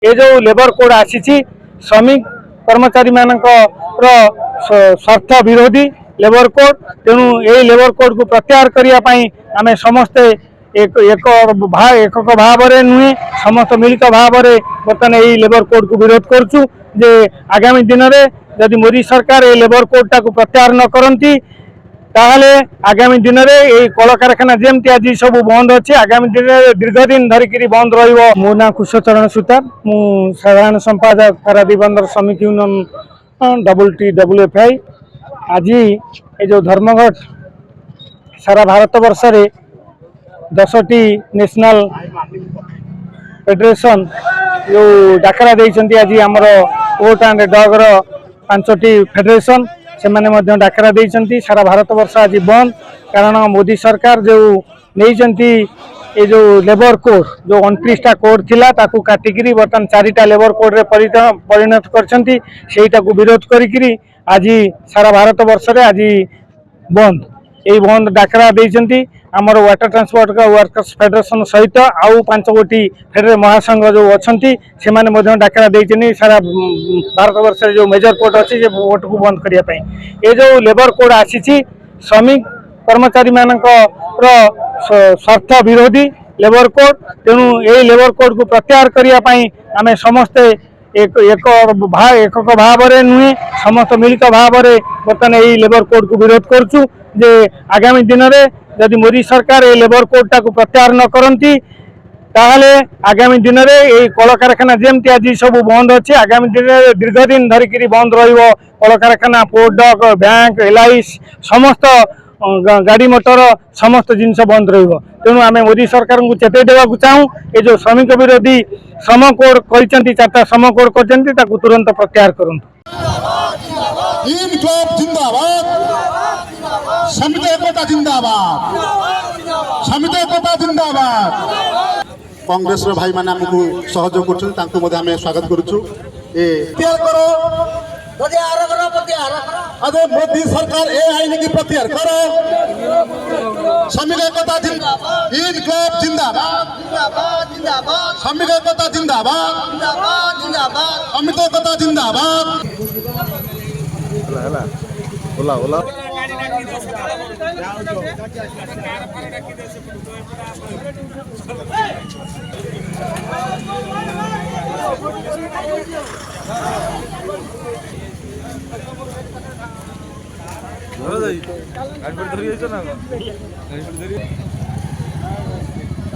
ये जो labour code आसी श्रमिक कर्मचारी मानकर स्वार्थ विरोधी लेबर कोड तेणु ये लेबर कोड को प्रत्याहार करने आम समस्ते एकक भाव नुहे समस्त मिलित भाव बर्तमान यही लेबर कोड को विरोध करुँ जे आगामी दिन में जदि मोदी सरकार ये लेबर कोड टाक प्रत्याहार न करती ताहले आगामी दिन में यही कल कारखाना जमती आज सब बंद अच्छे आगामी दिन में दीर्घ दिन धरिक बंद मो ना कुशचरण सुतार मु साधारण संपादक पारादीप बंदर श्रमिक यूनियन WTWFI आज ये जो धर्मघट सारा भारत वर्ष रे 10टी नेशनल फेडरेशन जो डाकरा देइछंती आज आमर ओट एंड डगर 5टी फेडरेशन से माने डाकरा देइछंती सारा भारत वर्ष आज बंद कारण मोदी सरकार जो नहीं ये जो लेबर कोड जो 29टा कोड थिला ताकू काटिकी बर्तमान 4टा लेबर कोड रे परिणत करछंती सेटा को विरोध करिकी आज सारा भारत वर्ष रे आज बंद यही बंद डाकरा देइछंती आमर वाटर ट्रांसपोर्ट का वर्कर्स फेडरेशन सहित आउ 5 गोटी फेडरेशन महासंघ जो अच्छी से डाकरा देइछनी सारा भारत वर्ष जो मेजर कोर्ट अच्छी वोट को बंद करने ये जो लेबर कोड आसी श्रमिक कर्मचारी मानकर स्वार्थ विरोधी लेबर कोड तेणु यही लेबर कोड को प्रत्याहार करने आम समस्ते एकक भाव नुहे समस्त मिलित भाव बर्तमान यही लेबर कोड को विरोध करुँ जे आगामी दिन में जदि मोदी सरकार ये लेबर कोड टाक प्रत्याहार न करती ताहले आगामी दिन में यही कल कारखाना जमती आज सब बंद अच्छे आगामी दिन में दीर्घ दिन धरिक बंद कल कारखाना पोर्ट डक बैंक LIC समस्त गाड़ी मोटर समस्त जिनस बंद रेणु आम मोदी सरकार को चेताई देवाक चाहूँ ये जो श्रमिक विरोधी श्रम कोड कर 4टा श्रम कोड कर तुरंत प्रत्याहार करूँ। श्रमिक एकता जिंदाबाद श्रमिक एकता जिंदाबाद कांग्रेस भाई माने हमकु सहयोग कर स्वागत करूँ करो अरे मोदी सरकार ए आईन की प्रत्याहार करो श्रमिक एकता जिंदाबाद इनकलाब जिंदाबाद श्रमिक एकता जिंदाबाद श्रमिक एकता जिंदाबाद ओला ओला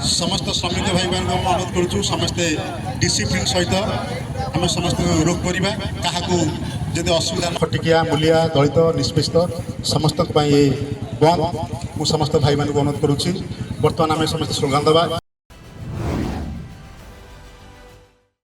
समस्त श्रमिक भाई मान अनुरोध करूँ समस्ते डिसिप्लिन सहित आम समस्त रोक करवा क्या जदि असुविधा खटिकिया मूलिया दलित निष्पेषित समस्त बंद मु समस्त भाई मान अनुरोध करुँच बर्तमान आम समस्त स्लोगान दबा।